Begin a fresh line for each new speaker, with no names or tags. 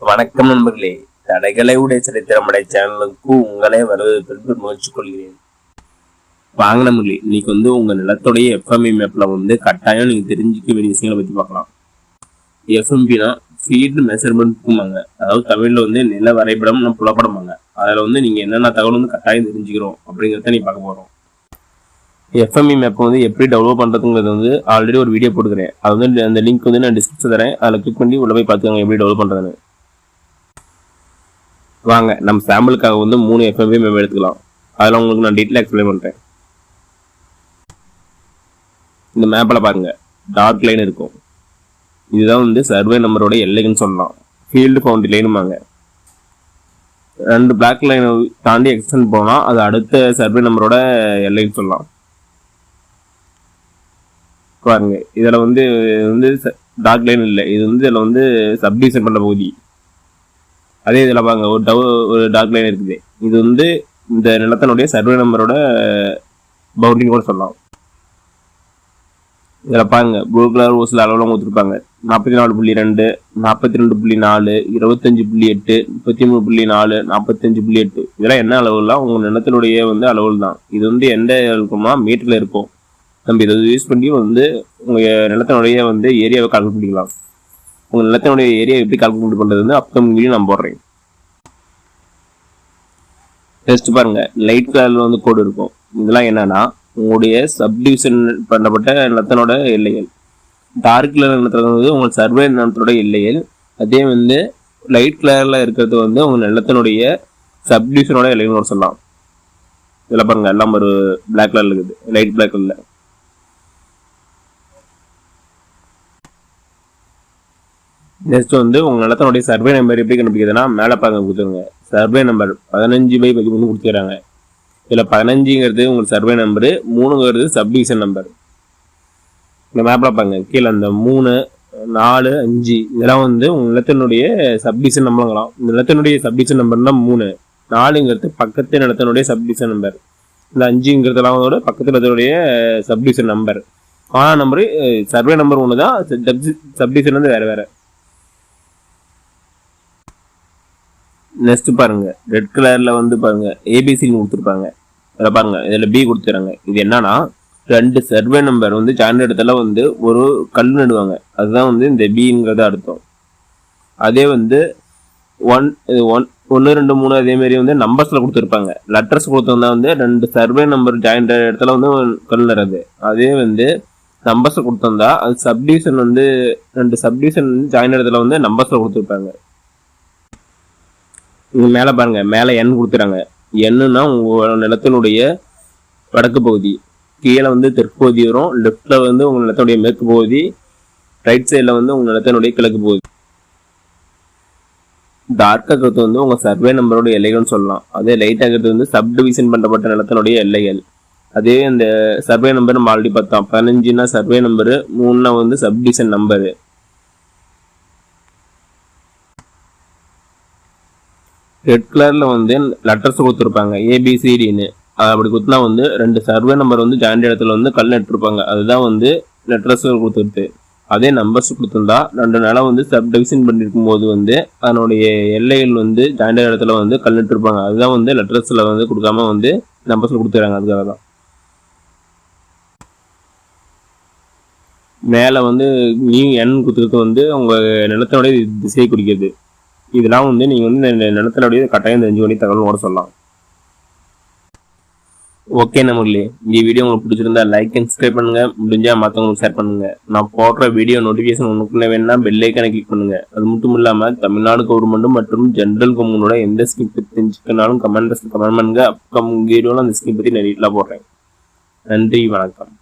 வணக்கம் நண்பர்களே, தடைகளை உடைய சரித்திரமடை சேனலுக்கு உங்களே வருவதற்கு முயற்சி கொள்கிறேன். வாங்க நண்பர்களே, இன்னைக்கு உங்க நிலத்துடைய எஃப்எம்பி மேப்ல கட்டாயம் நீங்க தெரிஞ்சுக்க வேண்டிய விஷயங்களை பத்தி பார்க்கலாம். எஃப்எம்பினா ஃபீல்டு மெஷர்மெண்ட்க்குமாங்க, அதாவது தமிழ்ல நில வரைபடம் புலப்படமாங்க. அதுல நீங்க என்னென்ன தகவல் கட்டாயம் தெரிஞ்சுக்கிறோம் அப்படிங்கிறத நீ பார்க்க போறோம். எஃப்எம்பி மேப் எப்படி டெவலப் பண்றதுங்கிறது ஆல்ரெடி ஒரு வீடியோ போட்டுக்கிறேன். அது அந்த லிங்க் நான் டிஸ்கிரிப்ஷன் தரேன். அதில் கிளிக் பண்ணி உள்ள போய் பார்த்துக்கோங்க எப்படி டெவலப் பண்றதுன்னு. வாங்க நம்ம சாம்பிளுக்காக 3 எஃப்எம்பி மேப் எடுத்துக்கலாம். அதில் உங்களுக்கு நான் டீட்டெயிலாக எக்ஸ்பிளைன் பண்ணுறேன். இந்த மேப்பில் பாருங்க, டார்க் லைன் இருக்கும். இதுதான் சர்வே நம்பரோட எல்லைன்னு சொல்லலாம். Field boundary லைனுமாங்க. 2 பிளாக் லைனை தாண்டி எக்ஸ்டெண்ட் போனால் அது அடுத்த சர்வே நம்பரோட எல்லைன்னு சொல்லலாம். பாருங்க, இதில் டார்க் லைன் இல்லை, இது இதில் சப்டிவிஷன் பண்ண பகுதி. அதே இதில் பாருங்க, ஒரு டார்க் லைன் இருக்குது. இது இந்த நிலத்தினுடைய சர்வே நம்பரோட பவுண்டரின்னு கூட சொல்லலாம். இதில் பாருங்க, ப்ளூ கலர் ஓசில் அளவுலாம் கொடுத்துருப்பாங்க. 44.2, 42.4, 25.8, 33.4, 45.8. இதெல்லாம் என்ன அளவுலாம் உங்க நிலத்தினுடைய அளவுகள் தான். இது எந்த இருக்குமா மீட்டர்ல இருக்கும். நம்ம இதை யூஸ் பண்ணி உங்க நிலத்தினுடைய ஏரியாவை கால்குலேட் பண்ணிக்கலாம். உங்க நிலத்தினுடைய ஏரியா எப்படி கால்குலேட் பண்றது அப்கமிங் வீடியோ நான் போடுறேன். டெஸ்ட் பாருங்க, லைட் கலர்ல கோடு இருக்கும். இதெல்லாம் என்னன்னா உங்களுடைய சப்டிவிஷன் பண்ணப்பட்ட நிலத்தினோட எல்லைகள். டார்க் கலர் நிலத்துல உங்க சர்வே நிலத்தோட எல்லைகள். அதே லைட் கலர்ல இருக்கிறது உங்க நிலத்தினுடைய சப்டிவிஷனோட எல்லைகள் சொல்லலாம். இதுல பாருங்க, எல்லாம் ஒரு பிளாக் கலர்ல இருக்குது, லைட் பிளாக் கலர்ல. நெக்ஸ்ட் உங்க நிலத்தினுடைய சர்வே நம்பர் எப்படி கண்டுபிடிக்கிறதுனா மேலே பாருங்க கொடுத்துருங்க. சர்வே நம்பர் 15/13 கொடுத்துக்கிறாங்க. இதில் 15ங்கிறது உங்களுக்கு சர்வே நம்பரு, 3ங்கிறது சப்டிவிஷன் நம்பர். இந்த மேப்பில் பாருங்க, கீழே அந்த 3, 4, 5 இதெல்லாம் உங்க நிலத்தினுடைய சப்டிவிஷன் நம்பருங்களாம். இந்த நிலத்தினுடைய சப்டிவிஷன் நம்பர்னா 3, 4ங்கிறது பக்கத்து நிலத்தினுடைய சப்டிவிஷன் நம்பர். இந்த 5ங்கிறதுலாம் பக்கத்து நிலத்தினுடைய சப்டிவிஷன் நம்பர். ஆனால் நம்பரு சர்வே நம்பர் ஒன்று தான், சப்டிவிஷன் வேற வேற. நெக்ஸ்ட் பாருங்க, ரெட் கலர்ல பாருங்க ஏபிசின்னு கொடுத்துருப்பாங்க. அதில் பாருங்க, இதில் பி கொடுத்துறாங்க. இது என்னன்னா 2 சர்வே நம்பர் ஜாயின் இடத்துல ஒரு கல் நடுவாங்க. அதுதான் இந்த பிங்கிறத அர்த்தம். அதே 1, 2, 3 அதே மாதிரி நம்பர்ஸ்ல கொடுத்துருப்பாங்க. லெட்டர்ஸ் கொடுத்தா 2 சர்வே நம்பர் ஜாயின் இடத்துல கல் நடுறது. அதே நம்பர்ஸ் கொடுத்தா அது சப்டிவிஷன் 2 சப்டிவிஷன் ஜாயின் இடத்துல நம்பர்ஸ்ல கொடுத்துருப்பாங்க. இங்க மேல பாருங்க, மேல எண் கொடுத்துறாங்க. எண்ணுன்னா உங்க நிலத்தினுடைய வடக்கு பகுதி, கீழே தெற்கு பகுதி வரும். லெப்ட்ல உங்க நிலத்தினுடைய மேற்கு பகுதி, ரைட் சைட்ல உங்க நிலத்தினுடைய கிழக்கு பகுதி. டார்க் ஆகிறது உங்க சர்வே நம்பரோட எல்லைகள்னு சொல்லலாம். அதே லைட் ஆகிறது சப்டிவிஷன் பண்ணப்பட்ட நிலத்தினுடைய எல்லைகள். அதே இந்த சர்வே நம்பர் நம்ம ஆல்ரெடி பார்த்தோம். 15னா சர்வே நம்பரு, 3னா சப்டிவிஷன் நம்பரு. ரெட் கலர்ல லெட்டர்ஸ் கொடுத்துருப்பாங்க, ஏபிசிடின்னு. அப்படி கொடுத்தா 2 சர்வே நம்பர் ஜாயின் இடத்துல கல் நட்டுருப்பாங்க. அதுதான் லெட்டர்ஸ் கொடுத்துருக்கு. அதே நம்பர்ஸ் கொடுத்துருந்தா 2 நிலம் சப்டிவிஷன் பண்ணிருக்கும் போது அதனுடைய எல்லைகள் ஜாயின் இடத்துல கல் நட்டுருப்பாங்க. அதுதான் லெட்டர்ஸ்ல கொடுக்காம நம்பர்ஸ்ல கொடுத்துறாங்க. அதுக்காக தான் மேல நியூ எண் கொடுத்துருக்கு உங்க நிலத்தினுடைய திசையை குறிக்கிறது. இதெல்லாம் நீங்க நிலத்தினுடைய கட்டாயம் தெரிஞ்சு பண்ணி தகவல் சொல்லலாம். ஓகே நண்பர்களே, இந்த வீடியோ உங்களுக்கு பிடிச்சிருந்தா லைக் அண்ட் சப்ஸ்கிரைப் பண்ணுங்க. முடிஞ்சா மற்றவங்களுக்கு ஷேர் பண்ணுங்க. நான் போடுற வீடியோ நோட்டிபிகேஷன் உங்களுக்குள்ள வேணும்னா பெல் ஐக்கானை கிளிக் பண்ணுங்க. அது மட்டும் இல்லாம தமிழ்நாடு கவர்மெண்ட் மற்றும் ஜெனரல் கவர்மெண்டோட எந்த ஸ்கீம் பத்தி தெரிஞ்சுக்கனாலும் கமெண்ட் பண்ணுங்க. அப்கமிங் வீடியோல அந்த ஸ்கீம் பத்தி நிறைய போடுறேன். நன்றி, வணக்கம்.